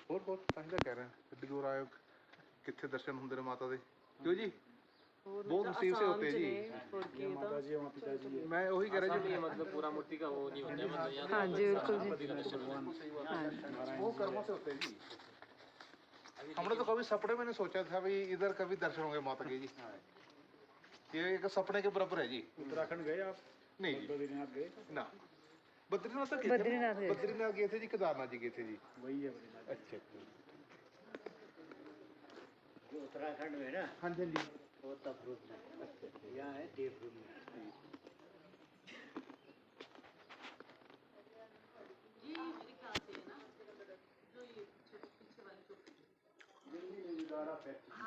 ਹੋਰ ਤਾਂ ਹੀ ਤਾਂ ਕਹਿ ਰਿਹਾ ਐਡੀ ਦੂਰ ਆਏ ਹੋ, ਕਿੱਥੇ ਦਰਸ਼ਨ ਹੁੰਦੇ ਨੇ ਮਾਤਾ ਦੇ, ਕਿਉਂ ਜੀ? बहुत नसीब से होते हैं जी। माता जी और पिता जी मैं वही कह रहा हूँ, मतलब पूरा मूर्ति का वो नहीं होता है, मतलब यहाँ हाँ जी बिल्कुल जी। भगवान वो कर्मों से होते हैं जी। हमने तो कभी सपने में नहीं सोचा था भाई इधर कभी दर्शन होंगे माता के जी। ये एक सपने के बराबर है जी। उत्तराखंड गए आप? नहीं जी, बद्रीनाथ गए ना बद्रीनाथ तो गए थे, बद्रीनाथ गए थे जी, केदारनाथ जी गए थे जी। वही है बद्रीनाथ। अच्छा जो उत्तराखंड में ना, हाँ जी हाँ जी, वो तपरूप में, यहाँ है देवरूप में।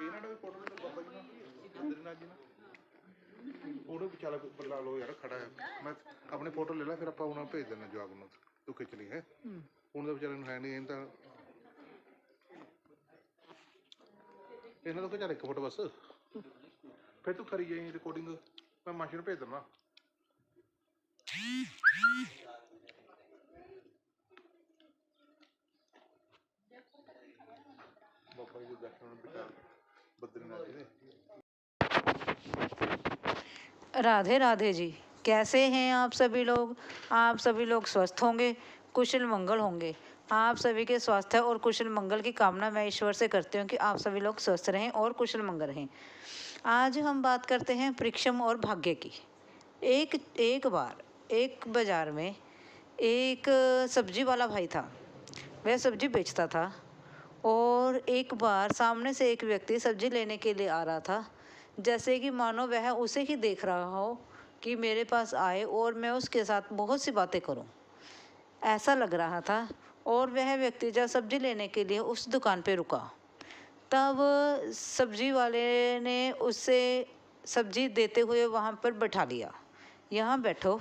ਇਹਨਾਂ ਦਾ ਵੀ ਫੋਟੋ ਤੇ ਬਾਬਾ ਜੀ ਨਾਲ ਬਦਰੀਨਾਥ ਜੀ ਨਾਲ ਉਹਦੇ ਵਿਚਾਲੇ ਬੱਲਾ ਲੋ ਯਾਰ ਖੜਾ ਹੈ, ਮੈਂ ਆਪਣੀ ਫੋਟੋ ਲੈ ਲਾ, ਫਿਰ ਆਪਾਂ ਉਹਨਾਂ ਨੂੰ ਭੇਜ ਦਿੰਦੇ ਜਵਾਬ ਨੂੰ, ਤੂੰ ਖਿੱਚ ਲਈ ਹੈ। ਹੁਣ ਦੇ ਵਿਚਾਰੇ ਨੂੰ ਹੈ ਨਹੀਂ, ਤਾਂ ਇਹਨਾਂ ਤੋਂ ਚੱਲ ਇੱਕ ਫੋਟੋ ਬਸ, ਫਿਰ ਤੂੰ ਕਰੀ ਜਾਈ ਰਿਕਾਰਡਿੰਗ, ਮੈਂ ਮਾਸ਼ੀ ਨੂੰ ਭੇਜ ਦਿੰਦਾ। ਬਾਬਾ ਜੀ ਦੇ ਦਰਸ਼ਨ ਬਿਟਾ बद्रीनाथ जी ने। राधे राधे जी, कैसे हैं आप सभी लोग? आप सभी लोग स्वस्थ होंगे, कुशल मंगल होंगे। आप सभी के स्वास्थ्य और कुशल मंगल की कामना मैं ईश्वर से करती हूँ कि आप सभी लोग स्वस्थ रहें और कुशल मंगल रहें। आज हम बात करते हैं परिश्रम और भाग्य की। एक बार एक बाज़ार में एक सब्जी वाला भाई था। वह सब्जी बेचता था और एक बार सामने से एक व्यक्ति सब्जी लेने के लिए आ रहा था, जैसे कि मानो वह उसे ही देख रहा हो कि मेरे पास आए और मैं उसके साथ बहुत सी बातें करूं, ऐसा लग रहा था। और वह व्यक्ति जब सब्जी लेने के लिए उस दुकान पे रुका, तब सब्जी वाले ने उससे सब्जी देते हुए वहाँ पर बैठा लिया। यहाँ बैठो,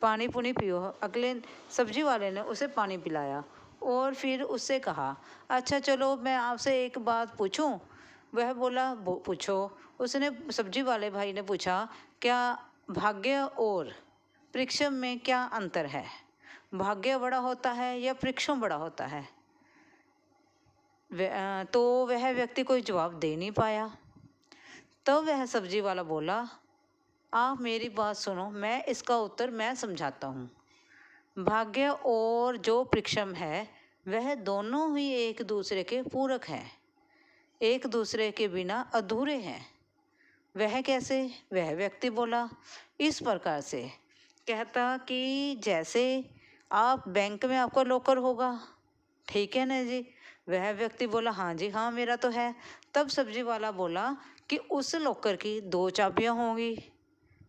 पानी पुनी पियो। अगले सब्जी वाले ने उसे पानी पिलाया और फिर उससे कहा, अच्छा चलो मैं आपसे एक बात पूछूं? वह बोला, पूछो। उसने सब्जी वाले भाई ने पूछा, क्या भाग्य और परिश्रम में क्या अंतर है? भाग्य बड़ा होता है या परिश्रम बड़ा होता है? तो वह व्यक्ति कोई जवाब दे नहीं पाया। तो वह सब्जी वाला बोला, आप मेरी बात सुनो, मैं इसका उत्तर मैं समझाता हूँ। भाग्य और जो परिश्रम है वह दोनों ही एक दूसरे के पूरक हैं, एक दूसरे के बिना अधूरे हैं। वह कैसे? वह व्यक्ति बोला, इस प्रकार से, कहता कि जैसे आप बैंक में आपका लॉकर होगा, ठीक है ना जी? वह व्यक्ति बोला, हाँ जी हाँ मेरा तो है। तब सब्जी वाला बोला कि उस लॉकर की 2 चाबियाँ होंगी।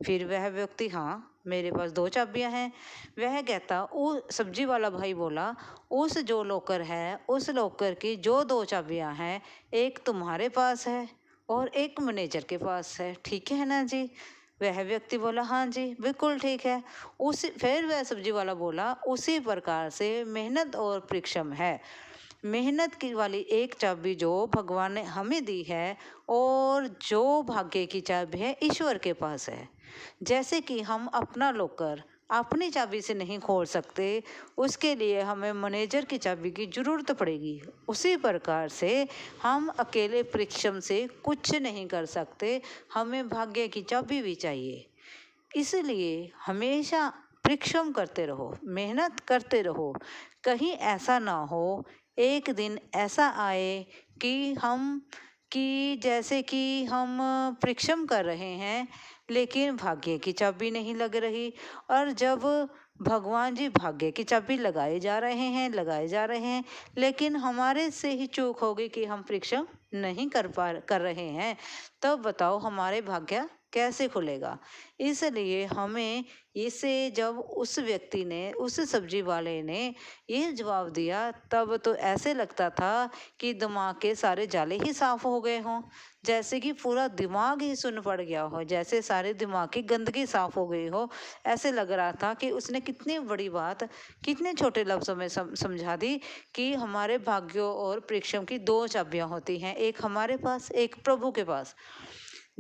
फिर वह व्यक्ति, हाँ मेरे पास 2 चाबियाँ हैं। वह कहता, वो सब्जी वाला भाई बोला, उस जो लॉकर है उस लॉकर की जो 2 चाबियाँ हैं, एक तुम्हारे पास है और एक मैनेजर के पास है, ठीक है ना जी? वह व्यक्ति बोला, हाँ जी बिल्कुल ठीक है। फिर वह सब्जी वाला बोला, उसी प्रकार से मेहनत और परिश्रम है। मेहनत की वाली एक चाबी जो भगवान ने हमें दी है और जो भाग्य की चाबी है ईश्वर के पास है। जैसे कि हम अपना लॉकर अपनी चाबी से नहीं खोल सकते, उसके लिए हमें मैनेजर की चाबी की ज़रूरत पड़ेगी। उसी प्रकार से हम अकेले परिश्रम से कुछ नहीं कर सकते, हमें भाग्य की चाबी भी चाहिए। इसलिए हमेशा परिश्रम करते रहो, मेहनत करते रहो। कहीं ऐसा ना हो एक दिन ऐसा आए कि जैसे कि हम परिश्रम कर रहे हैं लेकिन भाग्य की चाबी नहीं लग रही, और जब भगवान जी भाग्य की चाबी लगाए जा रहे हैं लेकिन हमारे से ही चूक होगी कि हम परिश्रम नहीं कर रहे हैं, तब बताओ हमारे भाग्य कैसे खुलेगा? इसलिए हमें इसे जब उस व्यक्ति ने, उस सब्जी वाले ने ये जवाब दिया, तब तो ऐसे लगता था कि दिमाग के सारे जाले ही साफ हो गए हों, जैसे कि पूरा दिमाग ही सुन्न पड़ गया हो, जैसे सारे दिमाग की गंदगी साफ हो गई हो। ऐसे लग रहा था कि उसने कितनी बड़ी बात कितने छोटे लफ्ज़ों में समझा दी कि हमारे भाग्यों और परिश्रम की 2 चाबियाँ होती हैं, एक हमारे पास एक प्रभु के पास।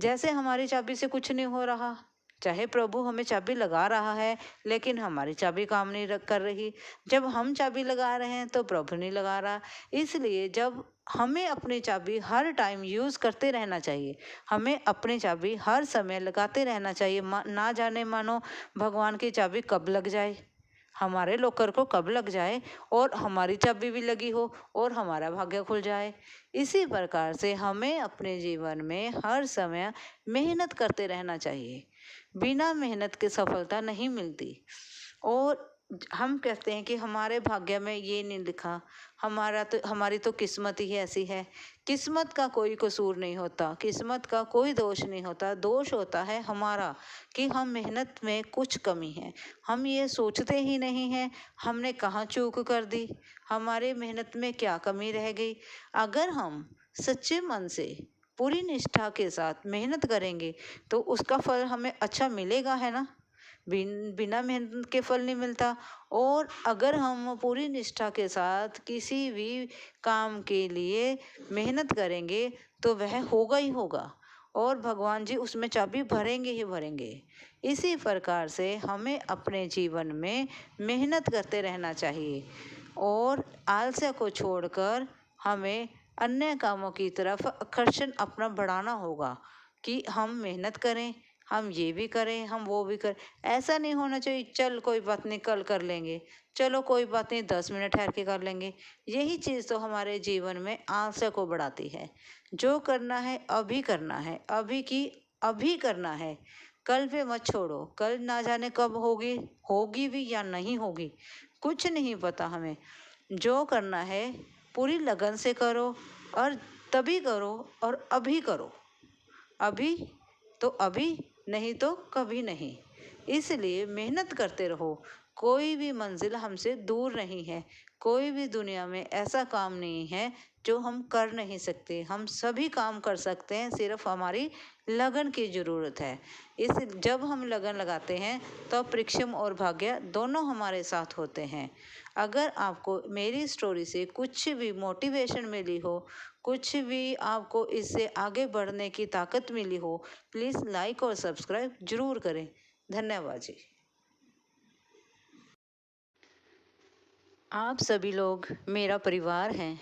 जैसे हमारी चाबी से कुछ नहीं हो रहा, चाहे प्रभु हमें चाबी लगा रहा है, लेकिन हमारी चाबी काम नहीं कर रही। जब हम चाबी लगा रहे हैं तो प्रभु नहीं लगा रहा। इसलिए जब हमें अपनी चाबी हर टाइम यूज़ करते रहना चाहिए, हमें अपनी चाबी हर समय लगाते रहना चाहिए। ना जाने मानो भगवान की चाबी कब लग जाए, हमारे लॉकर को कब लग जाए और हमारी चाबी भी लगी हो और हमारा भाग्य खुल जाए। इसी प्रकार से हमें अपने जीवन में हर समय मेहनत करते रहना चाहिए। बिना मेहनत के सफलता नहीं मिलती। और हम कहते हैं कि हमारे भाग्य में ये नहीं लिखा, हमारी तो किस्मत ही ऐसी है। किस्मत का कोई कसूर नहीं होता, किस्मत का कोई दोष नहीं होता। दोष होता है हमारा कि हम मेहनत में कुछ कमी है, हम ये सोचते ही नहीं हैं हमने कहाँ चूक कर दी, हमारे मेहनत में क्या कमी रह गई। अगर हम सच्चे मन से पूरी निष्ठा के साथ मेहनत करेंगे तो उसका फल हमें अच्छा मिलेगा, है ना। बिना मेहनत के फल नहीं मिलता। और अगर हम पूरी निष्ठा के साथ किसी भी काम के लिए मेहनत करेंगे तो वह होगा ही होगा और भगवान जी उसमें चाबी भरेंगे ही भरेंगे। इसी प्रकार से हमें अपने जीवन में मेहनत करते रहना चाहिए और आलस्य को छोड़कर हमें अन्य कामों की तरफ आकर्षण अपना बढ़ाना होगा कि हम मेहनत करें, हम ये भी करें, हम वो भी करें। ऐसा नहीं होना चाहिए चल कोई बात नहीं कल कर लेंगे, चलो कोई बात नहीं 10 मिनट ठहर के कर लेंगे। यही चीज़ तो हमारे जीवन में आलस्य को बढ़ाती है। जो करना है अभी करना है, अभी करना है, कल पे मत छोड़ो। कल ना जाने कब होगी भी या नहीं होगी, कुछ नहीं पता हमें। जो करना है पूरी लगन से करो और तभी करो और अभी करो। अभी तो अभी, नहीं तो कभी नहीं। इसलिए मेहनत करते रहो। कोई भी मंजिल हमसे दूर नहीं है, कोई भी दुनिया में ऐसा काम नहीं है जो हम कर नहीं सकते। हम सभी काम कर सकते हैं, सिर्फ हमारी लगन की ज़रूरत है। जब हम लगन लगाते हैं तो परिश्रम और भाग्य दोनों हमारे साथ होते हैं। अगर आपको मेरी स्टोरी से कुछ भी मोटिवेशन मिली हो, कुछ भी आपको इससे आगे बढ़ने की ताकत मिली हो, प्लीज़ लाइक और सब्सक्राइब जरूर करें। धन्यवाद जी। आप सभी लोग मेरा परिवार हैं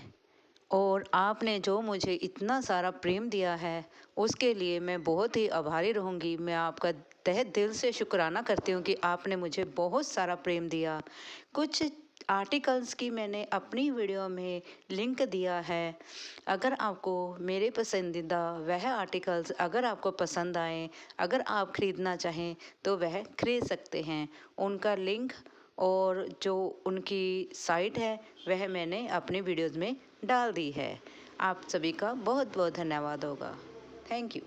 और आपने जो मुझे इतना सारा प्रेम दिया है उसके लिए मैं बहुत ही आभारी रहूँगी। मैं आपका तहे दिल से शुक्राना करती हूँ कि आपने मुझे बहुत सारा प्रेम दिया। कुछ आर्टिकल्स की मैंने अपनी वीडियो में लिंक दिया है। अगर आपको मेरे पसंदीदा वह आर्टिकल्स अगर आपको पसंद आए, अगर आप ख़रीदना चाहें तो वह खरीद सकते हैं। उनका लिंक और जो उनकी साइट है वह मैंने अपनी वीडियोज़ में डाल दी है। आप सभी का बहुत बहुत धन्यवाद होगा। Thank you.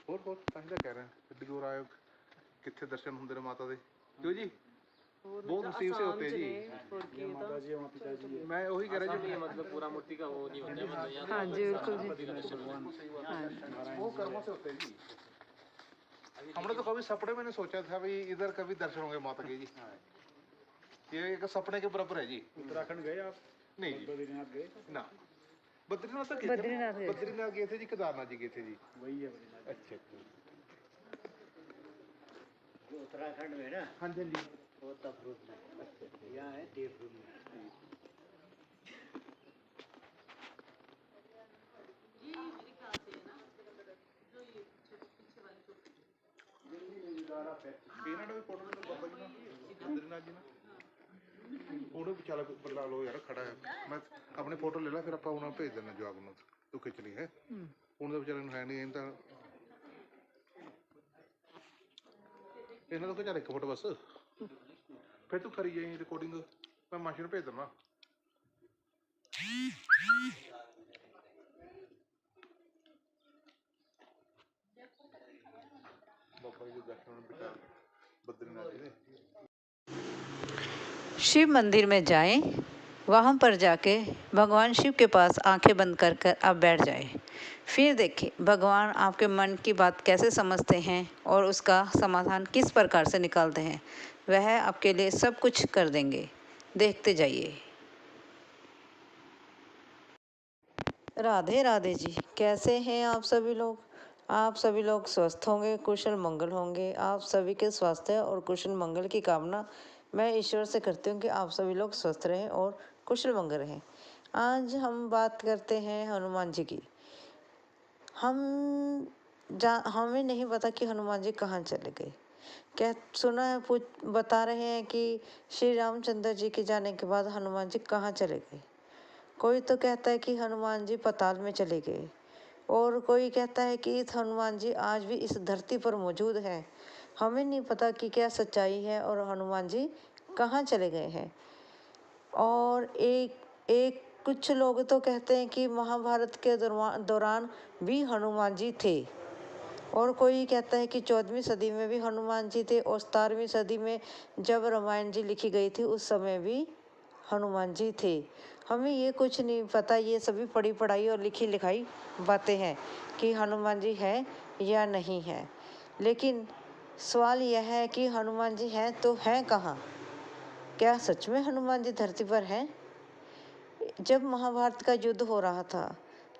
ਹੋਰ ਤਾਂ ਹੀ ਤਾਂ ਕਹਿ ਰਹੇ ਐਡੀ ਦੂਰ ਆਏ ਹੋ, ਕਿੱਥੇ ਦਰਸ਼ਨ ਹੁੰਦੇ ਨੇ ਮਾਤਾ ਦੇ, ਕਿਉਂ ਜੀ बहुत नसीब से होते हैं जी। माता जी और पिता जी मैं वही कह रहा जी, मतलब पूरा मूर्ति का वो नहीं होता है, मतलब यहाँ हाँ जी बिल्कुल जी। वो कर्मों से होते हैं जी। हमने तो कभी सपने में नहीं सोचा था भाई इधर कभी दर्शन होंगे माता के जी। ये एक सपने के बराबर है जी। उत्तराखंड गए आप? नहीं जी, बद्रीनाथ गए? ना बद्रीनाथ तो बद्रीनाथ गए थे जी, केदारनाथ जी गए थे जी। वही है बद्रीनाथ। अच्छा जो उत्तराखंड में ना हाँ जी हाँ जी। वो तपरूप में, यहाँ है देवरूप में। ਇਹਨਾਂ ਦਾ ਵੀ ਫੋਟੋ ਤੇ ਬਾਬਾ ਜੀ ਨਾਲ ਬਦਰੀਨਾਥ ਜੀ ਨਾਲ ਉਹਨੂੰ ਵੀ ਚੱਲ ਬੁਲਾ ਲਓ ਯਾਰ, ਖੜਾ ਹੈ। ਮੈਂ ਆਪਣੀ ਫੋਟੋ ਲੈ ਲਾ, ਫਿਰ ਆਪਾਂ ਉਹਨਾਂ ਨੂੰ ਭੇਜ ਦਿੰਦੇ ਜਵਾਬ ਨੂੰ, ਤੂੰ ਖਿੱਚ ਲਈ ਹੈ। ਉਹਨਾਂ ਦੇ ਵਿਚਾਰੇ ਨੂੰ ਹੈ ਨਹੀਂ, ਤਾਂ ਇਹਨਾਂ ਤੋਂ ਚੱਲ ਇੱਕ ਫੋਟੋ ਬਸ, ਫਿਰ ਤੂੰ ਕਰੀ ਜਾਈਂ ਰਿਕਾਰਡਿੰਗ, ਮੈਂ ਮਾਸ਼ੀ ਨੂੰ ਭੇਜ ਦਿੰਦਾ। ਬਾਬਾ ਜੀ ਦੇ ਦਰਸ਼ਨ ਬਿਠਾ बद्रीनाथ जी ने। शिव मंदिर में जाएं, वहाँ पर जाके भगवान शिव के पास आंखें बंद कर कर आप बैठ जाएं। फिर देखिए भगवान आपके मन की बात कैसे समझते हैं और उसका समाधान किस प्रकार से निकालते हैं। वह आपके लिए सब कुछ कर देंगे, देखते जाइए। राधे राधे जी, कैसे हैं आप सभी लोग। आप सभी लोग स्वस्थ होंगे, कुशल मंगल होंगे। आप सभी के स्वास्थ्य और कुशल मंगल की कामना मैं ईश्वर से करती हूँ कि आप सभी लोग स्वस्थ रहें और कुशल मंगल रहें। आज हम बात करते हैं हनुमान जी की। हमें नहीं पता कि हनुमान जी कहाँ चले गए। क्या सुना है, बता रहे हैं कि श्री रामचंद्र जी के जाने के बाद हनुमान जी कहाँ चले गए। कोई तो कहता है कि हनुमान जी पाताल में चले गए और कोई कहता है कि हनुमान जी आज भी इस धरती पर मौजूद हैं। हमें नहीं पता कि क्या सच्चाई है और हनुमान जी कहाँ चले गए हैं। और एक एक कुछ लोग तो कहते हैं कि महाभारत के दौरान भी हनुमान जी थे और कोई कहता है कि 14वीं सदी में भी हनुमान जी थे और 17वीं सदी में जब रामायण जी लिखी गई थी उस समय भी हनुमान जी थे। हमें ये कुछ नहीं पता, ये सभी पढ़ी पढ़ाई और लिखी लिखाई बातें हैं कि हनुमान जी है या नहीं है। लेकिन सवाल यह है कि हनुमान जी हैं तो हैं कहाँ? क्या सच में हनुमान जी धरती पर हैं? जब महाभारत का युद्ध हो रहा था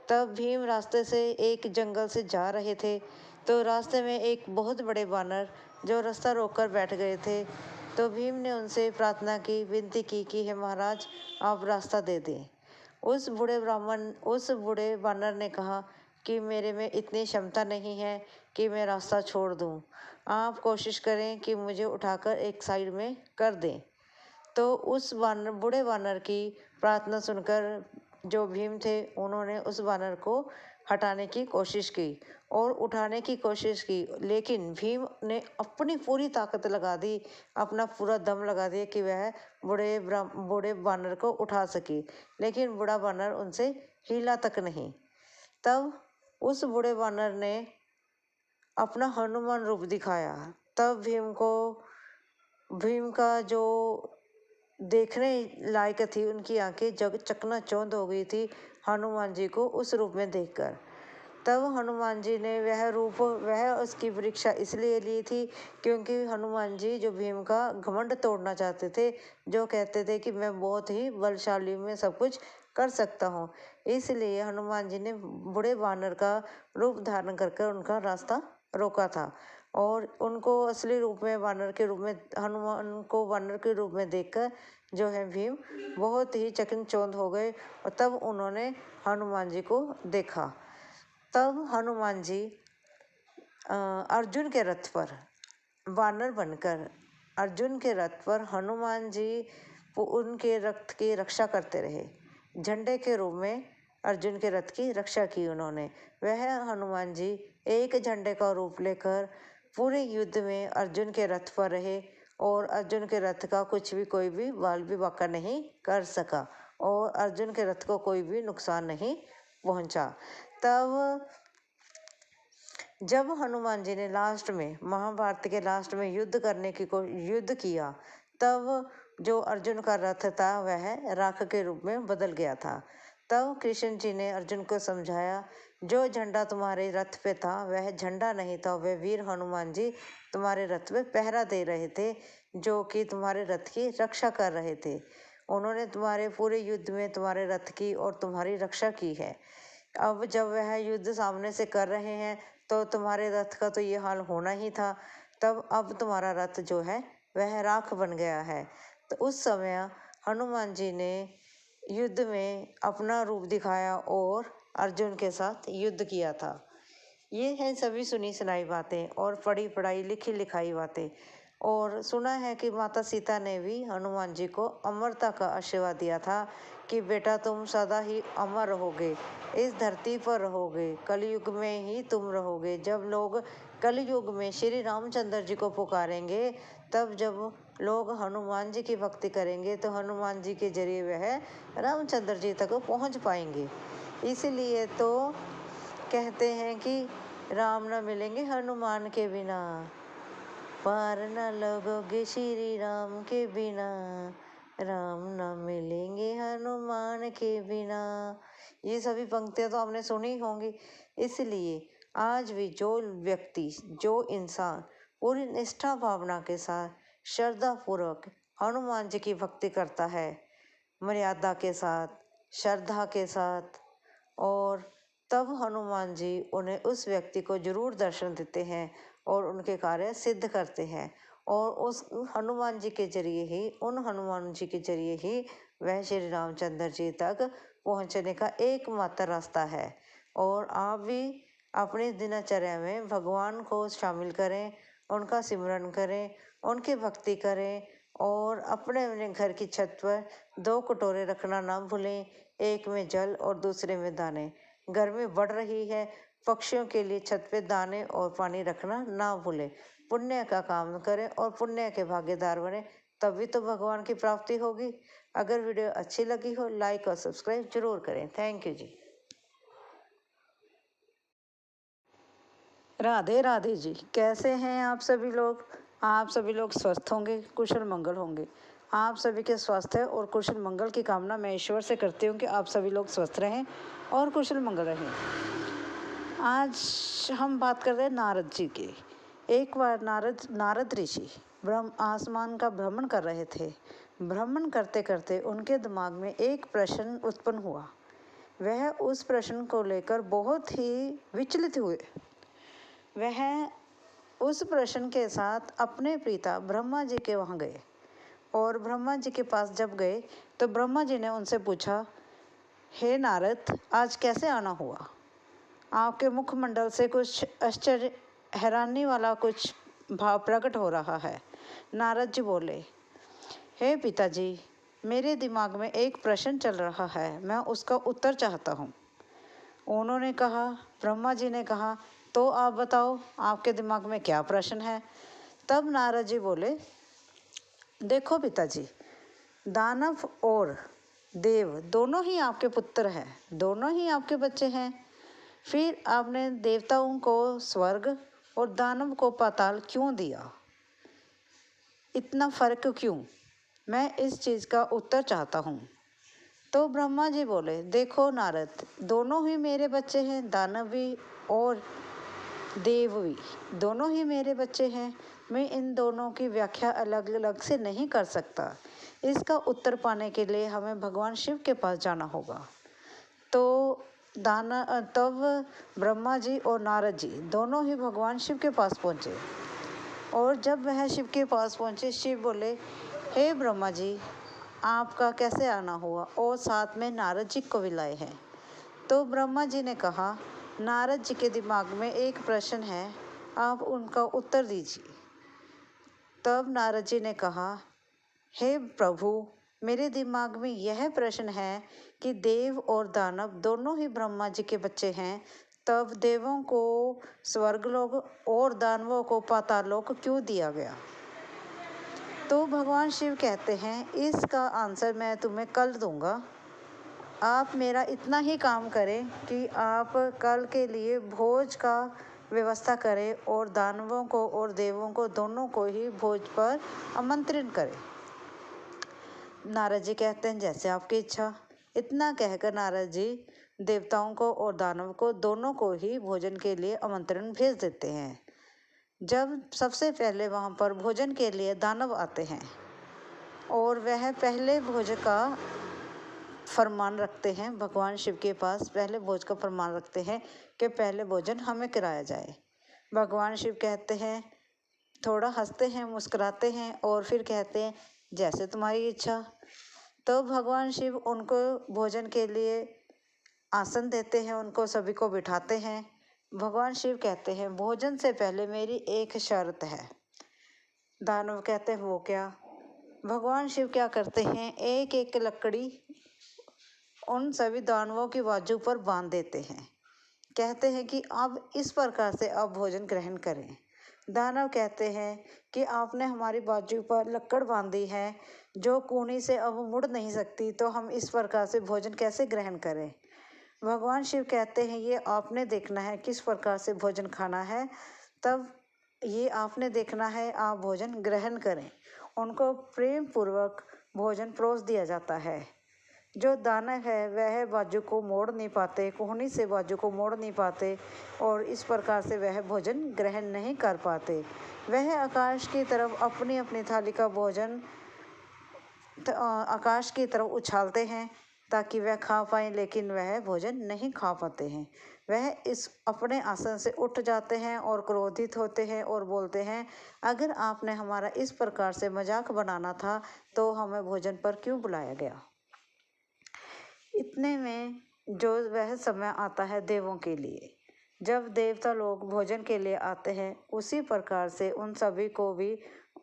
तब भीम रास्ते से एक जंगल से जा रहे थे तो रास्ते में एक बहुत बड़े बानर जो रास्ता रोककर बैठ गए थे। तो भीम ने उनसे प्रार्थना की, विनती की कि हे महाराज, आप रास्ता दे दें। उस बूढ़े बानर ने कहा कि मेरे में इतनी क्षमता नहीं है कि मैं रास्ता छोड़ दूं। आप कोशिश करें कि मुझे उठाकर एक साइड में कर दें। तो उस बूढ़े बानर की प्रार्थना सुनकर जो भीम थे उन्होंने उस बानर को हटाने की कोशिश की और उठाने की कोशिश की, लेकिन भीम ने अपनी पूरी ताकत लगा दी, अपना पूरा दम लगा दिया कि वह बूढ़े बानर को उठा सके, लेकिन बूढ़ा बानर उनसे हिला तक नहीं। तब उस बूढ़े बानर ने अपना हनुमान रूप दिखाया। तब भीम का जो देखने लायक थी, उनकी आंखें चकनाचौंध हो गई थी हनुमान जी को उस रूप में देखकर। तब हनुमान जी ने वह उसकी परीक्षा इसलिए ली थी क्योंकि हनुमान जी जो भीम का घमंड तोड़ना चाहते थे, जो कहते थे कि मैं बहुत ही बलशाली, में सब कुछ कर सकता हूँ। इसलिए हनुमान जी ने बूढ़े बानर का रूप धारण करके उनका रास्ता रोका था और उनको असली रूप में हनुमान को बानर के रूप में देखकर जो है भीम बहुत ही चकितचौंध हो गए और तब उन्होंने हनुमान जी को देखा। तब हनुमान जी अर्जुन के रथ पर वानर बनकर अर्जुन के रथ पर हनुमान जी उनके रथ की रक्षा करते रहे। झंडे के रूप में अर्जुन के रथ की रक्षा की उन्होंने। वह हनुमान जी एक झंडे का रूप लेकर पूरे युद्ध में अर्जुन के रथ पर रहे और अर्जुन के रथ का कोई भी बाल भी बांका नहीं कर सका और अर्जुन के रथ को कोई भी नुकसान नहीं पहुंचा। तब जब हनुमान जी ने लास्ट में महाभारत के लास्ट में युद्ध किया, तब जो अर्जुन का रथ था वह राख के रूप में बदल गया था। तब कृष्ण जी ने अर्जुन को समझाया, जो झंडा तुम्हारे रथ पे था वह झंडा नहीं था, वह वीर हनुमान जी तुम्हारे रथ पे पहरा दे रहे थे, जो कि तुम्हारे रथ की रक्षा कर रहे थे। उन्होंने तुम्हारे पूरे युद्ध में तुम्हारे रथ की और तुम्हारी रक्षा की है। अब जब वह युद्ध सामने से कर रहे हैं तो तुम्हारे रथ का तो ये हाल होना ही था। तब अब तुम्हारा रथ जो है वह राख बन गया है। तो उस समय हनुमान जी ने युद्ध में अपना रूप दिखाया और अर्जुन के साथ युद्ध किया था। ये है सभी सुनी सुनाई बातें और पढ़ी पढ़ाई लिखी लिखाई बातें। और सुना है कि माता सीता ने भी हनुमान जी को अमरता का आशीर्वाद दिया था कि बेटा तुम सदा ही अमर रहोगे, इस धरती पर रहोगे, कलयुग में ही तुम रहोगे। जब लोग कलयुग में श्री रामचंद्र जी को पुकारेंगे, तब जब लोग हनुमान जी की भक्ति करेंगे तो हनुमान जी के जरिए वह रामचंद्र जी तक पहुंच पाएंगे। इसलिए तो कहते हैं कि राम न मिलेंगे हनुमान के बिना, पार न लगोगे श्री राम के बिना, राम न मिलेंगे हनुमान के बिना। ये सभी पंक्तियाँ तो आपने सुनी होंगी। इसलिए आज भी जो व्यक्ति, जो इंसान पूरी निष्ठा भावना के साथ श्रद्धा पूर्वक हनुमान जी की भक्ति करता है, मर्यादा के साथ, श्रद्धा के साथ और तब हनुमान जी उन्हें उस व्यक्ति को जरूर दर्शन देते हैं और उनके कार्य सिद्ध करते हैं। और उस हनुमान जी के जरिए ही, उन हनुमान जी के जरिए ही वह श्री रामचंद्र जी तक पहुंचने का एकमात्र रास्ता है। और आप भी अपनी दिनचर्या में भगवान को शामिल करें, उनका सिमरन करें, उनकी भक्ति करें और अपने अपने घर की छत पर 2 कटोरे रखना ना भूलें, एक में जल और दूसरे में दाने। गर्मी बढ़ रही है, पक्षियों के लिए छत पे दाने और पानी रखना ना भूलें। पुण्य का काम करें और पुण्य के भागीदार बने, तभी तो भगवान की प्राप्ति होगी। अगर वीडियो अच्छी लगी हो, लाइक और सब्सक्राइब जरूर करें। थैंक यू जी। राधे राधे जी। कैसे हैं आप सभी लोग? आप सभी लोग स्वस्थ होंगे, कुशल मंगल होंगे। आप सभी के स्वास्थ्य और कुशल मंगल की कामना मैं ईश्वर से करती हूँ कि आप सभी लोग स्वस्थ रहें और कुशल मंगल रहें। आज हम बात कर रहे हैं नारद जी की। एक बार नारद ऋषि आसमान का भ्रमण कर रहे थे। भ्रमण करते करते उनके दिमाग में एक प्रश्न उत्पन्न हुआ। वह उस प्रश्न को लेकर बहुत ही विचलित हुए। वह उस प्रश्न के साथ अपने पिता ब्रह्मा जी के वहाँ गए और ब्रह्मा जी के पास जब गए तो ब्रह्मा जी ने उनसे पूछा, हे नारद, आज कैसे आना हुआ? आपके मुखमंडल से कुछ आश्चर्य, हैरानी वाला कुछ भाव प्रकट हो रहा है। नारद जी बोले, हे पिताजी, मेरे दिमाग में एक प्रश्न चल रहा है, मैं उसका उत्तर चाहता हूँ। उन्होंने कहा, ब्रह्मा जी ने कहा, तो आप बताओ, आपके दिमाग में क्या प्रश्न है? तब नारद जी बोले, देखो पिताजी, दानव और देव दोनों ही आपके पुत्र हैं, दोनों ही आपके बच्चे हैं। फिर आपने देवताओं को स्वर्ग और दानव को पाताल क्यों दिया? इतना फर्क क्यों? मैं इस चीज़ का उत्तर चाहता हूँ। तो ब्रह्मा जी बोले, देखो नारद, दोनों ही मेरे बच्चे हैं, दानव भी और देव भी, दोनों ही मेरे बच्चे हैं। मैं इन दोनों की व्याख्या अलग अलग से नहीं कर सकता। इसका उत्तर पाने के लिए हमें भगवान शिव के पास जाना होगा। तो तब ब्रह्मा जी और नारद जी दोनों ही भगवान शिव के पास पहुँचे। और जब वह शिव के पास पहुँचे, शिव बोले, हे ब्रह्मा जी, आपका कैसे आना हुआ? और साथ में नारद जी को भी लाए हैं। तो ब्रह्मा जी ने कहा, नारद जी के दिमाग में एक प्रश्न है, आप उनका उत्तर दीजिए। तब नारद जी ने कहा, हे प्रभु, मेरे दिमाग में यह प्रश्न है कि देव और दानव दोनों ही ब्रह्मा जी के बच्चे हैं, तब देवों को स्वर्गलोक और दानवों को पाताललोक क्यों दिया गया? तो भगवान शिव कहते हैं, इसका आंसर मैं तुम्हें कल दूंगा। आप मेरा इतना ही काम करें कि आप कल के लिए भोज का व्यवस्था करें और दानवों को और देवों को दोनों को ही भोज पर आमंत्रित करें। नारद जी कहते हैं, जैसे आपकी इच्छा। इतना कहकर नारद जी देवताओं को और दानव को दोनों को ही भोजन के लिए आमंत्रण भेज देते हैं। जब सबसे पहले वहाँ पर भोजन के लिए दानव आते हैं और वह पहले भोज का फरमान रखते हैं, भगवान शिव के पास पहले भोज का फरमान रखते हैं कि पहले भोजन हमें कराया जाए। भगवान शिव कहते हैं, थोड़ा हंसते हैं, मुस्कुराते हैं और फिर कहते हैं, जैसे तुम्हारी इच्छा। तो भगवान शिव उनको भोजन के लिए आसन देते हैं, उनको सभी को बिठाते हैं। भगवान शिव कहते हैं, भोजन से पहले मेरी एक शर्त है। दानव कहते हैं, वो क्या? भगवान शिव क्या करते हैं, एक एक लकड़ी उन सभी दानवों की बाजू पर बांध देते हैं। कहते हैं कि अब इस प्रकार से आप भोजन ग्रहण करें। दानव कहते हैं कि आपने हमारी बाजू पर लकड़ बांधी है जो कूनी से अब मुड़ नहीं सकती, तो हम इस प्रकार से भोजन कैसे ग्रहण करें? भगवान शिव कहते हैं, ये आपने देखना है किस प्रकार से भोजन खाना है, तब ये आपने देखना है, आप भोजन ग्रहण करें। उनको प्रेम पूर्वक भोजन परोस दिया जाता है। जो दानव है वह बाजू को मोड़ नहीं पाते, कोहनी से बाजू को मोड़ नहीं पाते और इस प्रकार से वह भोजन ग्रहण नहीं कर पाते। वह आकाश की तरफ अपनी अपनी थाली का भोजन आकाश की तरफ उछालते हैं ताकि वह खा पाएं, लेकिन वह भोजन नहीं खा पाते हैं। वह इस अपने आसन से उठ जाते हैं और क्रोधित होते हैं और बोलते हैं, अगर आपने हमारा इस प्रकार से मजाक बनाना था तो हमें भोजन पर क्यों बुलाया गया। इतने में जो वह समय आता है देवों के लिए, जब देवता लोग भोजन के लिए आते हैं, उसी प्रकार से उन सभी को भी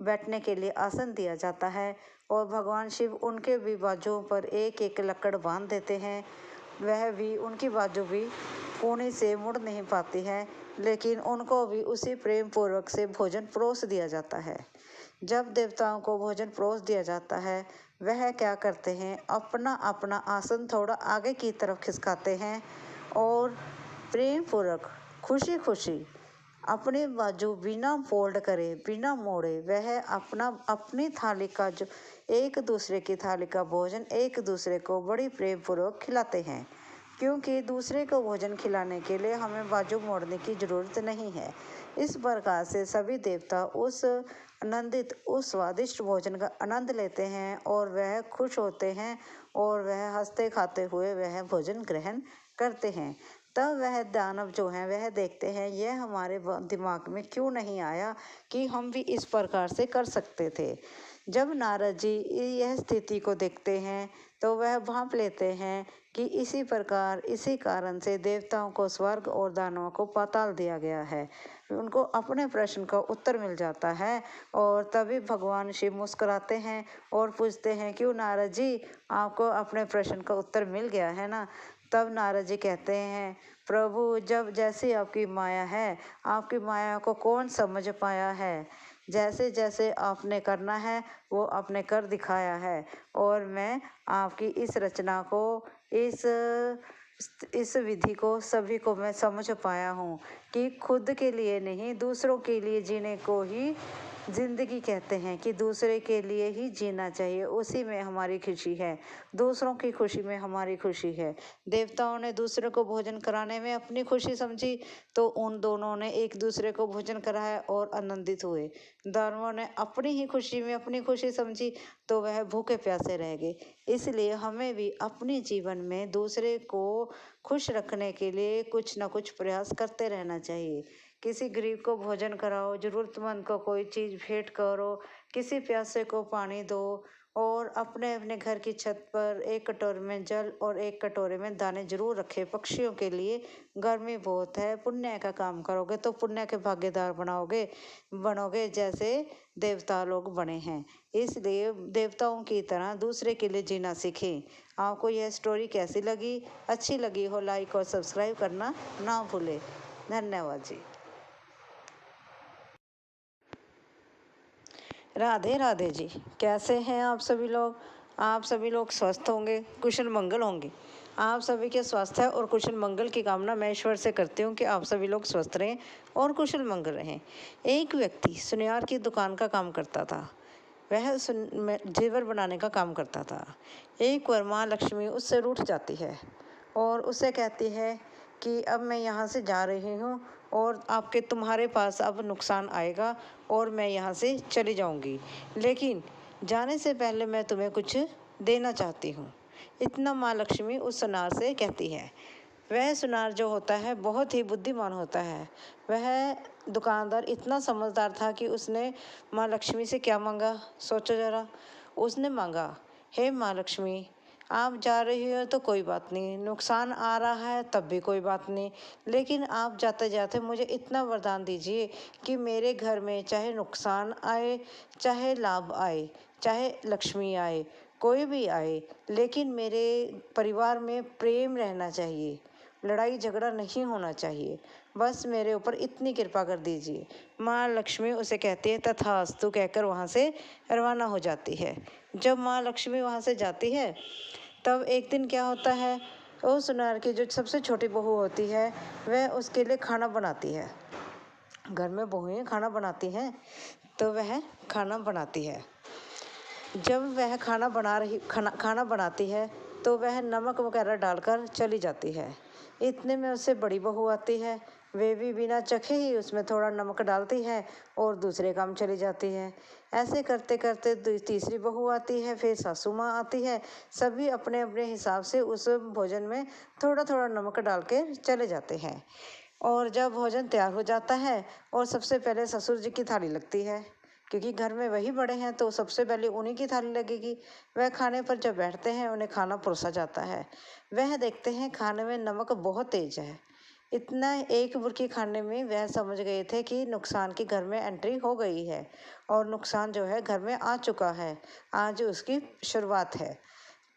बैठने के लिए आसन दिया जाता है और भगवान शिव उनके भी बाजुओं पर एक एक लकड़ बांध देते हैं। वह भी उनकी बाजू भी कोने से मुड़ नहीं पाती है, लेकिन उनको भी उसी प्रेम पूर्वक से भोजन परोस दिया जाता है। जब देवताओं को भोजन परोस दिया जाता है, वह क्या करते हैं, अपना अपना आसन थोड़ा आगे की तरफ खिसकाते हैं और प्रेम पूर्वक खुशी खुशी अपने बाजू बिना फोल्ड करे, बिना मोड़े, वह अपनी थाली का जो एक दूसरे की थाली का भोजन एक दूसरे को बड़ी प्रेम पूर्वक खिलाते हैं, क्योंकि दूसरे को भोजन खिलाने के लिए हमें बाजू मोड़ने की ज़रूरत नहीं है। इस प्रकार से सभी देवता उस स्वादिष्ट भोजन का आनंद लेते हैं और वह खुश होते हैं और वह हंसते खाते हुए वह भोजन ग्रहण करते हैं। तब वह दानव जो हैं वह देखते हैं, यह हमारे दिमाग में क्यों नहीं आया कि हम भी इस प्रकार से कर सकते थे। जब नारद जी यह स्थिति को देखते हैं तो वह भांप लेते हैं कि इसी प्रकार इसी कारण से देवताओं को स्वर्ग और दानवों को पाताल दिया गया है। उनको अपने प्रश्न का उत्तर मिल जाता है और तभी भगवान शिव मुस्कुराते हैं और पूछते हैं, क्यों नारद जी, आपको अपने प्रश्न का उत्तर मिल गया है ना। तब नारद जी कहते हैं, प्रभु, जब जैसी आपकी माया है, आपकी माया को कौन समझ पाया है। जैसे जैसे आपने करना है वो आपने कर दिखाया है और मैं आपकी इस रचना को, इस विधि को सभी को मैं समझ पाया हूँ कि खुद के लिए नहीं, दूसरों के लिए जीने को ही जिंदगी कहते हैं, कि दूसरे के लिए ही जीना चाहिए, उसी में हमारी खुशी है, दूसरों की खुशी में हमारी खुशी है। देवताओं ने दूसरे को भोजन कराने में अपनी खुशी समझी तो उन दोनों ने एक दूसरे को भोजन कराया और आनंदित हुए। दानवों ने अपनी ही खुशी में अपनी खुशी समझी तो वह भूखे प्यासे रह गए। इसलिए हमें भी अपने जीवन में दूसरे को खुश रखने के लिए कुछ ना कुछ प्रयास करते रहना चाहिए। किसी गरीब को भोजन कराओ, ज़रूरतमंद को कोई चीज़ भेंट करो, किसी प्यासे को पानी दो और अपने अपने घर की छत पर एक कटोरे में जल और एक कटोरे में दाने जरूर रखें पक्षियों के लिए। गर्मी बहुत है, पुण्य का काम करोगे तो पुण्य के भागीदार बनोगे जैसे देवता लोग बने हैं। इसलिए देवताओं की तरह दूसरे के लिए जीना सीखें। आपको यह स्टोरी कैसी लगी? अच्छी लगी हो लाइक और सब्सक्राइब करना ना भूलें। धन्यवाद जी। राधे राधे जी, कैसे हैं आप सभी लोग? आप सभी लोग स्वस्थ होंगे, कुशल मंगल होंगे। आप सभी के स्वास्थ्य और कुशल मंगल की कामना मैं ईश्वर से करती हूँ कि आप सभी लोग स्वस्थ रहें और कुशल मंगल रहें। एक व्यक्ति सुनियार की दुकान का काम करता था। वह जेवर बनाने का काम करता था। एक बार माँ लक्ष्मी उससे रूठ जाती है और उसे कहती है कि अब मैं यहाँ से जा रही हूँ और तुम्हारे पास अब नुकसान आएगा और मैं यहाँ से चली जाऊँगी, लेकिन जाने से पहले मैं तुम्हें कुछ देना चाहती हूँ। इतना माँ लक्ष्मी उस सुनार से कहती है। वह सुनार जो होता है बहुत ही बुद्धिमान होता है। वह दुकानदार इतना समझदार था कि उसने माँ लक्ष्मी से क्या मांगा, सोचो ज़रा। उसने मांगा, हे माँ लक्ष्मी, आप जा रही हो तो कोई बात नहीं, नुकसान आ रहा है तब भी कोई बात नहीं, लेकिन आप जाते जाते मुझे इतना वरदान दीजिए कि मेरे घर में चाहे नुकसान आए, चाहे लाभ आए, चाहे लक्ष्मी आए, कोई भी आए, लेकिन मेरे परिवार में प्रेम रहना चाहिए, लड़ाई झगड़ा नहीं होना चाहिए, बस मेरे ऊपर इतनी कृपा कर दीजिए। माँ लक्ष्मी उसे कहती है तथास्तु कहकर वहाँ से रवाना हो जाती है। जब माँ लक्ष्मी वहाँ से जाती है तब एक दिन क्या होता है, वो सुनार की जो सबसे छोटी बहू होती है वह उसके लिए खाना बनाती है। घर में बहुएं खाना बनाती हैं तो वह खाना बनाती है। जब वह खाना बनाती है तो वह नमक वगैरह डालकर चली जाती है। इतने में उससे बड़ी बहू आती है वे भी बिना चखे ही उसमें थोड़ा नमक डालती है और दूसरे काम चली जाती है। ऐसे करते करते तीसरी बहू आती है, फिर सासू माँ आती है। सभी अपने अपने हिसाब से उस भोजन में थोड़ा थोड़ा नमक डाल के चले जाते हैं। और जब भोजन तैयार हो जाता है और सबसे पहले ससुर जी की थाली लगती है, क्योंकि घर में वही बड़े हैं तो सबसे पहले उन्हीं की थाली लगेगी। वह खाने पर जब बैठते हैं उन्हें खाना परोसा जाता है। वह देखते हैं खाने में नमक बहुत तेज है। इतना एक बुर्की खाने में वह समझ गए थे कि नुकसान की घर में एंट्री हो गई है और नुकसान जो है घर में आ चुका है, आज उसकी शुरुआत है।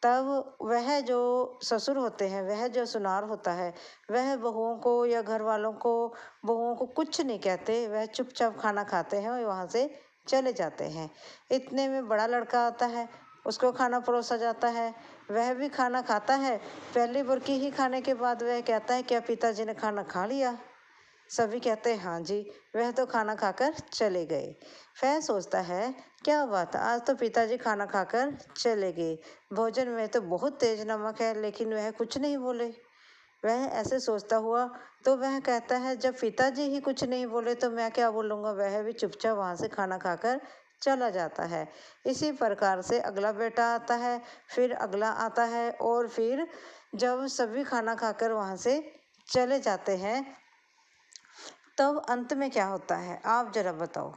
तब वह जो ससुर होते हैं, वह जो सुनार होता है, वह बहुओं को या घर वालों को, बहुओं को कुछ नहीं कहते। वह चुपचाप खाना खाते हैं और वहाँ से चले जाते हैं। इतने में बड़ा लड़का आता है, उसको खाना परोसा जाता है। वह भी खाना खाता है। पहली बुर्की ही खाने के बाद वह कहता है, क्या पिताजी ने खाना खा लिया? सभी कहते हैं हाँ जी, वह तो खाना खाकर चले गए। वह सोचता है, क्या बात, आज तो पिताजी खाना खाकर चले गए, भोजन में तो बहुत तेज नमक है, लेकिन वह कुछ नहीं बोले। वह ऐसे सोचता हुआ तो वह कहता है, जब पिताजी ही कुछ नहीं बोले तो मैं क्या बोलूँगा। वह भी चुपचाप वहाँ से खाना खाकर चला जाता है। इसी प्रकार से अगला बेटा आता है, फिर अगला आता है, और फिर जब सभी खाना खाकर वहाँ से चले जाते हैं तब अंत में क्या होता है, आप जरा बताओ।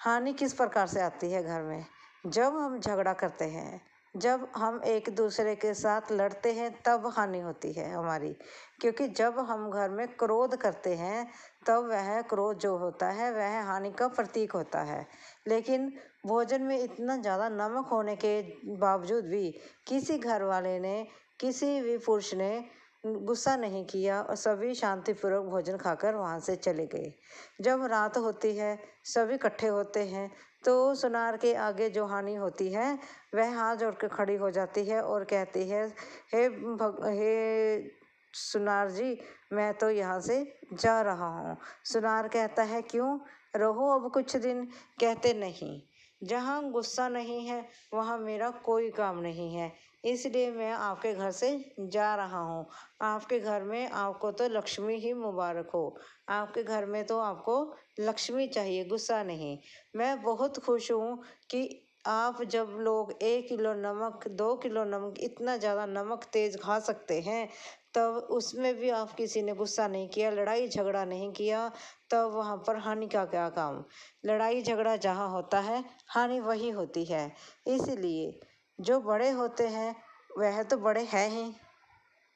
हानि किस प्रकार से आती है घर में? जब हम झगड़ा करते हैं, जब हम एक दूसरे के साथ लड़ते हैं, तब हानि होती है हमारी। क्योंकि जब हम घर में क्रोध करते हैं तब वह क्रोध जो होता है वह हानि का प्रतीक होता है। लेकिन भोजन में इतना ज़्यादा नमक होने के बावजूद भी किसी घर वाले ने, किसी भी पुरुष ने गुस्सा नहीं किया और सभी शांतिपूर्वक भोजन खाकर वहाँ से चले गए। जब रात होती है, सभी इकट्ठे होते हैं, तो सुनार के आगे जो हानि होती है वह हाथ जोड़ के खड़ी हो जाती है और कहती है, हे सुनार जी, मैं तो यहाँ से जा रहा हूँ। सुनार कहता है, क्यों? रहो अब कुछ दिन। कहते नहीं, जहाँ गुस्सा नहीं है वहाँ मेरा कोई काम नहीं है, इसलिए मैं आपके घर से जा रहा हूँ। आपके घर में आपको तो लक्ष्मी ही मुबारक हो। आपके घर में तो आपको लक्ष्मी चाहिए, गुस्सा नहीं। मैं बहुत खुश हूँ कि आप जब लोग 1 किलो नमक, 2 किलो नमक, इतना ज़्यादा नमक तेज़ खा सकते हैं, तब उसमें भी आप किसी ने गुस्सा नहीं किया, लड़ाई झगड़ा नहीं किया, तब वहाँ पर हानि का क्या काम? लड़ाई झगड़ा जहाँ होता है, हानि वही होती है। इसलिए जो बड़े होते हैं वह तो बड़े हैं ही,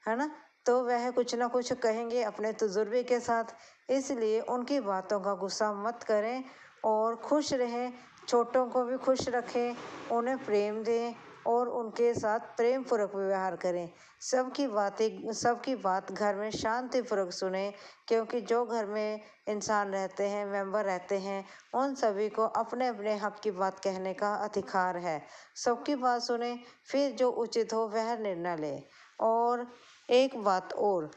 है ना, तो वह कुछ ना कुछ कहेंगे अपने तजुर्बे के साथ। इसलिए उनकी बातों का गुस्सा मत करें और खुश रहें, छोटों को भी खुश रखें, उन्हें प्रेम दें और उनके साथ प्रेम पूर्वक व्यवहार करें। सबकी बात घर में शांतिपूर्वक सुने, क्योंकि जो घर में इंसान रहते हैं, मेंबर रहते हैं, उन सभी को अपने अपने हक की बात कहने का अधिकार है। सबकी बात सुने, फिर जो उचित हो वह निर्णय लें। और एक बात और,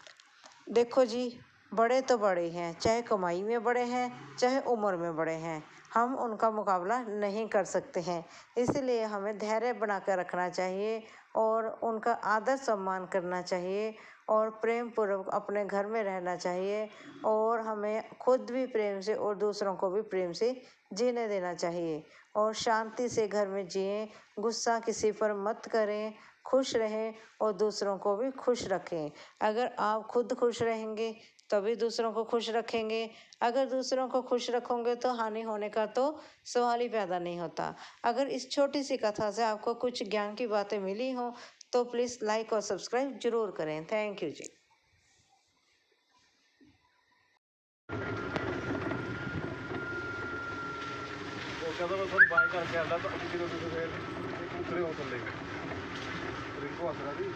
देखो जी, बड़े तो बड़े हैं, चाहे कमाई में बड़े हैं, चाहे उम्र में बड़े हैं, हम उनका मुकाबला नहीं कर सकते हैं। इसलिए हमें धैर्य बना कर रखना चाहिए और उनका आदर सम्मान करना चाहिए और प्रेम पूर्वक अपने घर में रहना चाहिए। और हमें खुद भी प्रेम से और दूसरों को भी प्रेम से जीने देना चाहिए और शांति से घर में जिएं, गुस्सा किसी पर मत करें, खुश रहें और दूसरों को भी खुश रखें। अगर आप खुद खुश रहेंगे तभी दूसरों को खुश रखेंगे। अगर दूसरों को खुश रखोगे तो हानि होने का तो सवाल ही पैदा नहीं होता। अगर इस छोटी सी कथा से आपको कुछ ज्ञान की बातें मिली हों तो प्लीज़ लाइक और सब्सक्राइब जरूर करें। थैंक यू जी। ਉਹ ਕਹਿੰਦਾ ਮੈਂ ਤੁਹਾਨੂੰ ਬਾਈ ਕਰਕੇ ਆਉਂਦਾ ਤਾਂ ਅੱਗੇ ਜਦੋਂ ਤੁਸੀਂ ਫੇਰ ਉਤਰੇ ਹੋ ਥੱਲੇ ਰਿੰਕੂ ਹੱਸਦਾ ਸੀ।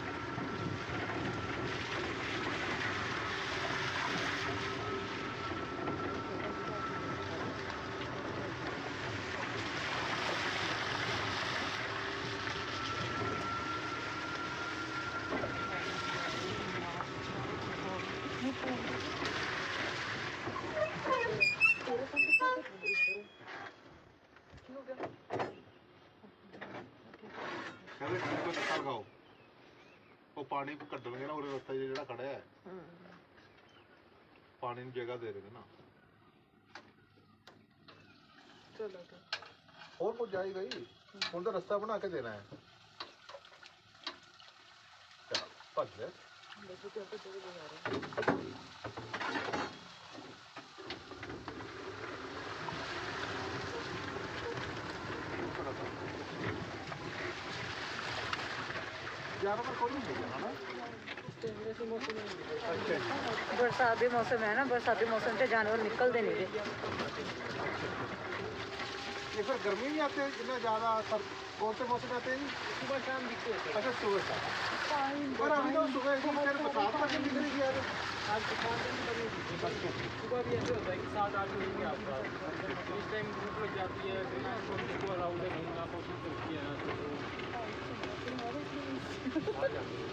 ਕਹਿੰਦੇ ਕੋਈ ਕੱਟਾ ਲਗਾਓ, ਉਹ ਪਾਣੀ ਕੱਢਣਗੇ ਨਾ ਉਹਦੇ ਰਸਤਾ ਜਿਹੜਾ ਖੜਾ ਹੈ, ਪਾਣੀ ਨੂੰ ਜਗ੍ਹਾ ਦੇ ਰਹੇ ਨੇ ਨਾ। ਚਲੋ ਹੋਰ ਕੁਝ ਜਾਏਗਾ ਹੀ, ਹੁਣ ਤਾਂ ਰਸਤਾ ਬਣਾ ਕੇ ਦੇਣਾ ਹੈ। ਚਲ ਭੱਜ ਲੈ। ਦੇਖੋ ਕਿ ਆਪਾਂ ਚਲੇ ਜਾ ਰਹੇ ਯਾਰ ਪਰ ਕੋਈ ਨਹੀਂ ਜਾਣਾ ਨਾ। बरसात के मौसम है ना, बरसात के मौसम से जानवर निकलते नहीं थे। ये फिर गर्मी नहीं आते इतना ज़्यादा, सर कौन से मौसम में आते हैं? सुबह शाम दिखते हैं। अच्छा सुबह शाम। पर अभी तो सुबह ही फिर बरसात तक निकलेगी यार। आज दुकान भी बनी हुई है। सुबह भी ऐसे होता है कि 7-8 बजे के आसपास इस टाइम धूप लग जाती है, फिर ना को अलाउड है घूमना, कोशिश करती है ना तो आ जाती है।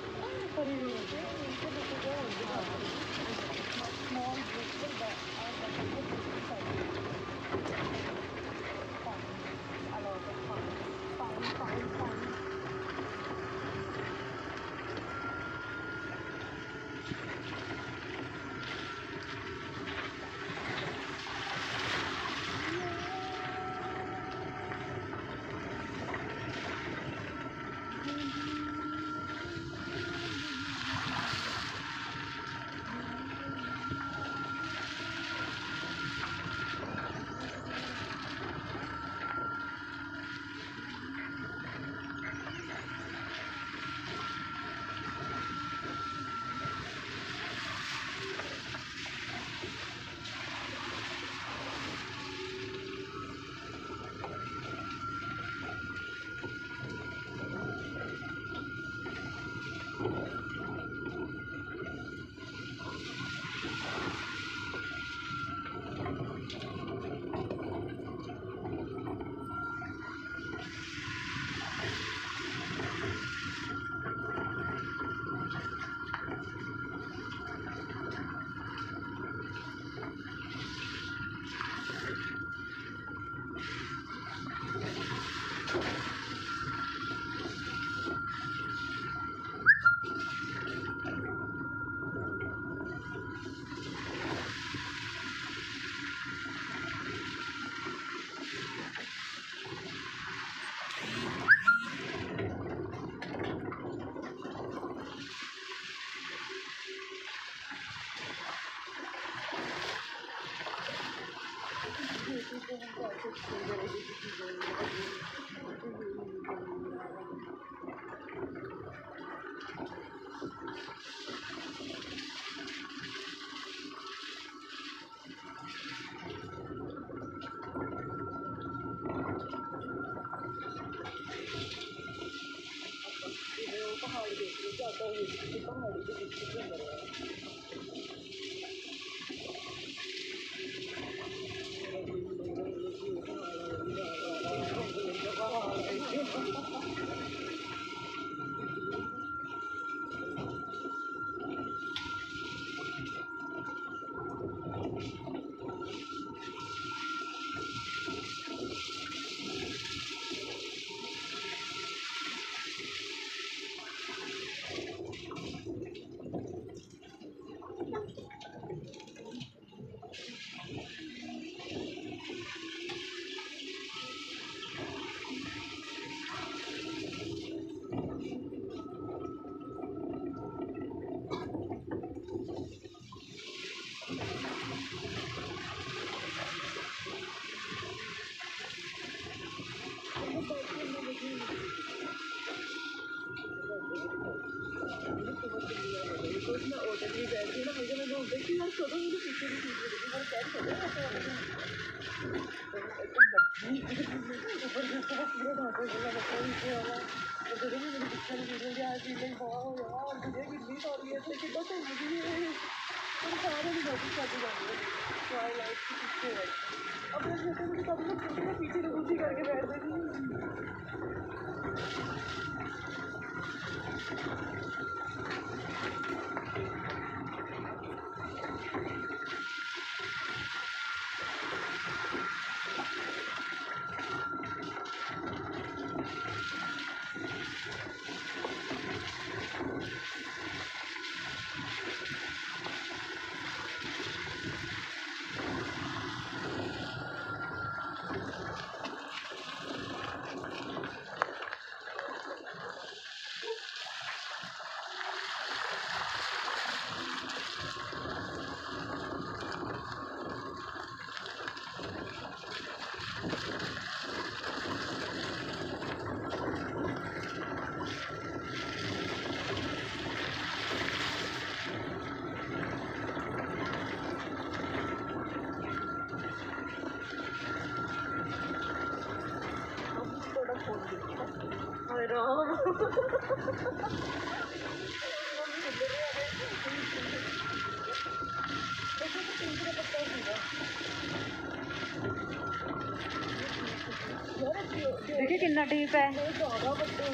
देखिए कितना डीप है,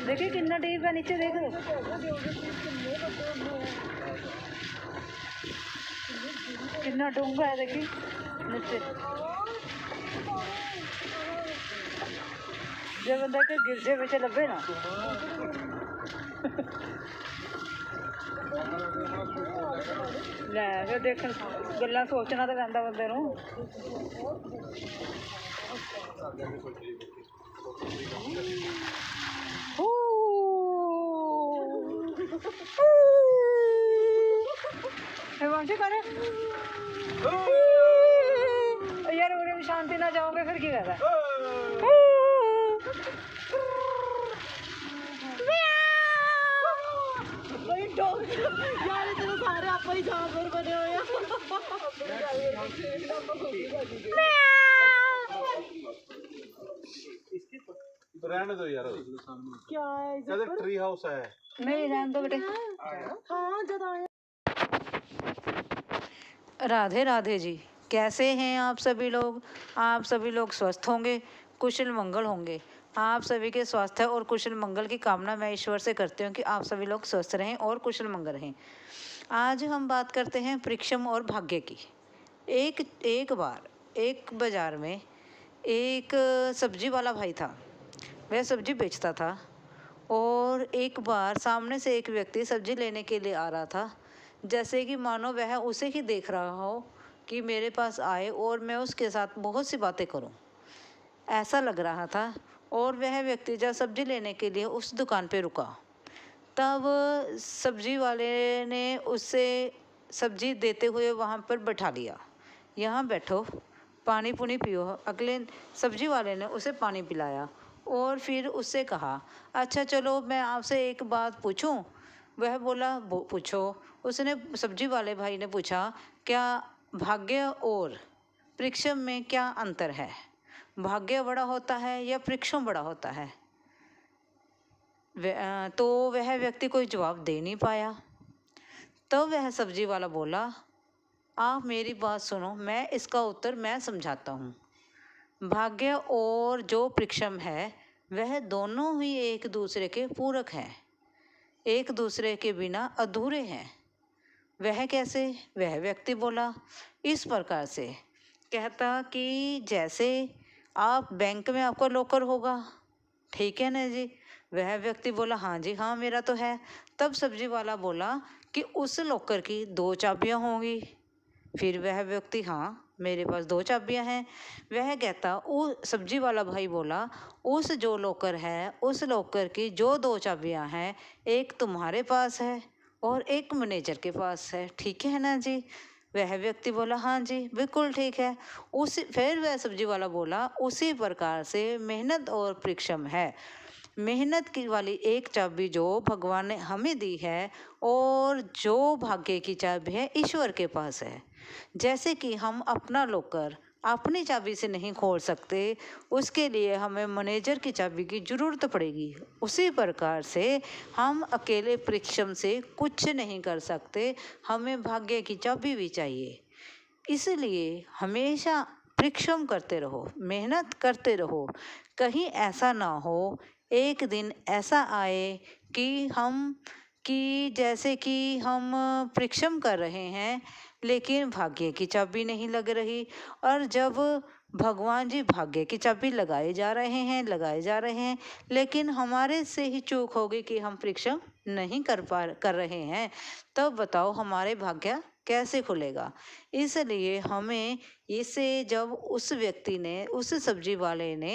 देखिए कितना डीप है, नीचे देख लो। कितना डूंगा है देखिए नीचे। जब बंदा के गिरजे ਵਿੱਚ ਲੱਭੇ ना ਲੈ ਫਿਰ ਦੇਖਣ ਗੱਲਾਂ ਸੋਚਣਾ ਤਾਂ ਪੈਂਦਾ ਬੰਦੇ ਨੂੰ। हिमांशु कर यार उन्हें शांति ना जाओगे फिर क्या कहता है। यार इतने सारे आप ही जानवर बने हुए हैं। रहने दो यार, क्या है कहते ट्री हाउस है। नहीं रहने दो बेटे। हाँ ज्यादा राधे राधे जी, कैसे हैं आप सभी लोग? आप सभी लोग स्वस्थ होंगे, कुशल मंगल होंगे। आप सभी के स्वास्थ्य और कुशल मंगल की कामना मैं ईश्वर से करती हूँ कि आप सभी लोग स्वस्थ रहें और कुशल मंगल रहें। आज हम बात करते हैं परिश्रम और भाग्य की। एक बार एक बाज़ार में एक सब्जी वाला भाई था। वह सब्जी बेचता था और एक बार सामने से एक व्यक्ति सब्जी लेने के लिए आ रहा था, जैसे कि मानो वह उसे ही देख रहा हो कि मेरे पास आए और मैं उसके साथ बहुत सी बातें करूं, ऐसा लग रहा था। और वह व्यक्ति जब सब्जी लेने के लिए उस दुकान पे रुका, तब सब्जी वाले ने उससे सब्जी देते हुए वहाँ पर बैठा लिया। यहाँ बैठो, पानी पुनी पियो। अगले सब्जी वाले ने उसे पानी पिलाया और फिर उससे कहा, अच्छा चलो मैं आपसे एक बात पूछूं? वह बोला, पूछो। उसने सब्जी वाले भाई ने पूछा, क्या भाग्य और परिश्रम में क्या अंतर है? भाग्य बड़ा होता है या परिश्रम बड़ा होता है? तो वह व्यक्ति कोई जवाब दे नहीं पाया। तो वह सब्जी वाला बोला, आप मेरी बात सुनो, मैं इसका उत्तर मैं समझाता हूँ। भाग्य और जो परिश्रम है वह दोनों ही एक दूसरे के पूरक हैं, एक दूसरे के बिना अधूरे हैं। वह कैसे? वह व्यक्ति बोला इस प्रकार से, कहता कि जैसे आप बैंक में आपका लॉकर होगा, ठीक है ना जी? वह व्यक्ति बोला हाँ जी हाँ मेरा तो है। तब सब्जी वाला बोला कि उस लॉकर की 2 चाबियाँ होंगी। फिर वह व्यक्ति हाँ मेरे पास 2 चाबियाँ हैं। वह कहता, वो सब्जी वाला भाई बोला उस जो लॉकर है उस लॉकर की जो 2 चाबियाँ हैं, एक तुम्हारे पास है और एक मैनेजर के पास है, ठीक है ना जी? वह व्यक्ति बोला हाँ जी बिल्कुल ठीक है। फिर वह सब्जी वाला बोला उसी प्रकार से मेहनत और परिश्रम है। मेहनत की वाली एक चाबी जो भगवान ने हमें दी है और जो भाग्य की चाबी है ईश्वर के पास है। जैसे कि हम अपना लॉकर अपनी चाबी से नहीं खोल सकते, उसके लिए हमें मैनेजर की चाबी की ज़रूरत पड़ेगी। उसी प्रकार से हम अकेले परिश्रम से कुछ नहीं कर सकते, हमें भाग्य की चाबी भी चाहिए। इसलिए हमेशा परिश्रम करते रहो, मेहनत करते रहो। कहीं ऐसा ना हो एक दिन ऐसा आए कि जैसे कि हम परिश्रम कर रहे हैं लेकिन भाग्य की चाबी नहीं लग रही, और जब भगवान जी भाग्य की चाबी लगाए जा रहे हैं लेकिन हमारे से ही चूक हो गई कि हम परिश्रम नहीं कर रहे हैं, तब बताओ हमारे भाग्य कैसे खुलेगा? इसलिए हमें इसे जब उस व्यक्ति ने उस सब्जी वाले ने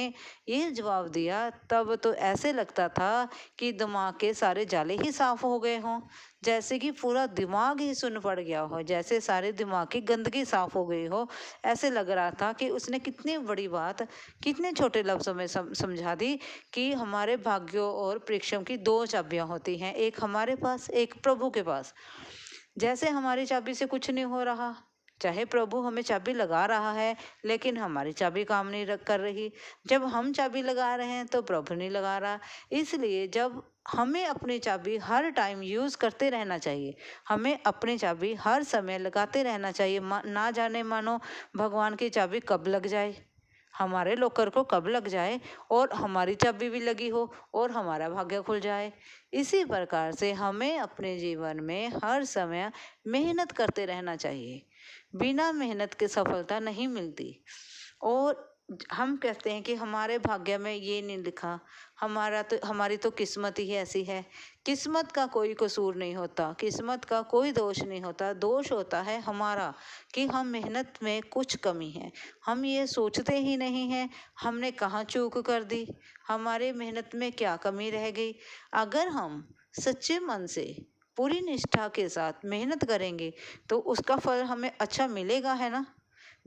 ये जवाब दिया, तब तो ऐसे लगता था कि दिमाग के सारे जाले ही साफ हो गए हों, जैसे कि पूरा दिमाग ही सुन्न पड़ गया हो, जैसे सारे दिमाग की गंदगी साफ हो गई हो। ऐसे लग रहा था कि उसने कितनी बड़ी बात कितने छोटे लफ्ज़ों में समझा दी कि हमारे भाग्यों और परिश्रम की 2 चाबियाँ होती हैं, एक हमारे पास एक प्रभु के पास। जैसे हमारी चाबी से कुछ नहीं हो रहा, चाहे प्रभु हमें चाबी लगा रहा है, लेकिन हमारी चाबी काम नहीं कर रही। जब हम चाबी लगा रहे हैं तो प्रभु नहीं लगा रहा। इसलिए जब हमें अपनी चाबी हर टाइम यूज़ करते रहना चाहिए, हमें अपनी चाबी हर समय लगाते रहना चाहिए। ना जाने मानो भगवान की चाबी कब लग जाए, हमारे लॉकर को कब लग जाए और हमारी चाबी भी लगी हो और हमारा भाग्य खुल जाए। इसी प्रकार से हमें अपने जीवन में हर समय मेहनत करते रहना चाहिए। बिना मेहनत के सफलता नहीं मिलती। और हम कहते हैं कि हमारे भाग्य में ये नहीं लिखा, हमारी तो किस्मत ही ऐसी है। किस्मत का कोई कसूर नहीं होता, किस्मत का कोई दोष नहीं होता। दोष होता है हमारा कि हम मेहनत में कुछ कमी है, हम ये सोचते ही नहीं हैं हमने कहाँ चूक कर दी, हमारे मेहनत में क्या कमी रह गई। अगर हम सच्चे मन से पूरी निष्ठा के साथ मेहनत करेंगे तो उसका फल हमें अच्छा मिलेगा, है ना।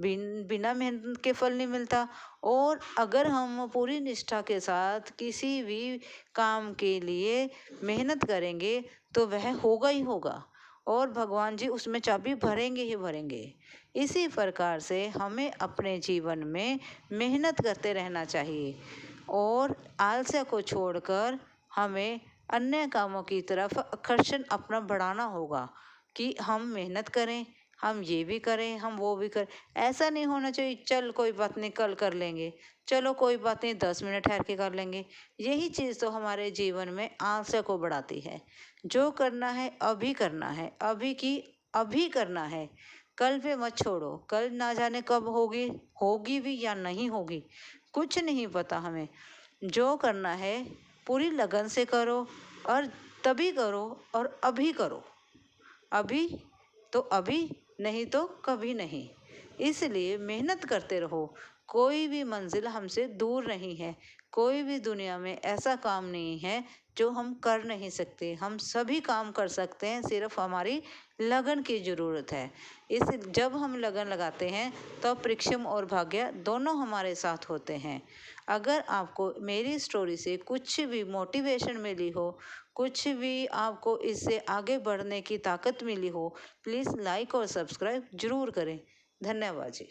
बिना मेहनत के फल नहीं मिलता। और अगर हम पूरी निष्ठा के साथ किसी भी काम के लिए मेहनत करेंगे तो वह होगा ही होगा और भगवान जी उसमें चाबी भरेंगे ही भरेंगे। इसी प्रकार से हमें अपने जीवन में मेहनत करते रहना चाहिए और आलस्य को छोड़कर हमें अन्य कामों की तरफ आकर्षण अपना बढ़ाना होगा कि हम मेहनत करें, हम ये भी करें, हम वो भी करें। ऐसा नहीं होना चाहिए चल कोई बात नहीं कल कर लेंगे, चलो कोई बात नहीं 10 मिनट ठहर के कर लेंगे। यही चीज़ तो हमारे जीवन में आलस्य को बढ़ाती है। जो करना है अभी करना है, अभी करना है, कल पे मत छोड़ो। कल ना जाने कब होगी भी या नहीं होगी, कुछ नहीं पता हमें। जो करना है पूरी लगन से करो और तभी करो और अभी करो। अभी तो अभी, नहीं तो कभी नहीं। इसलिए मेहनत करते रहो। कोई भी मंजिल हमसे दूर नहीं है, कोई भी दुनिया में ऐसा काम नहीं है जो हम कर नहीं सकते। हम सभी काम कर सकते हैं, सिर्फ हमारी लगन की ज़रूरत है। जब हम लगन लगाते हैं तो परिश्रम और भाग्य दोनों हमारे साथ होते हैं। अगर आपको मेरी स्टोरी से कुछ भी मोटिवेशन मिली हो, कुछ भी आपको इससे आगे बढ़ने की ताकत मिली हो, प्लीज़ लाइक और सब्सक्राइब जरूर करें। धन्यवाद जी।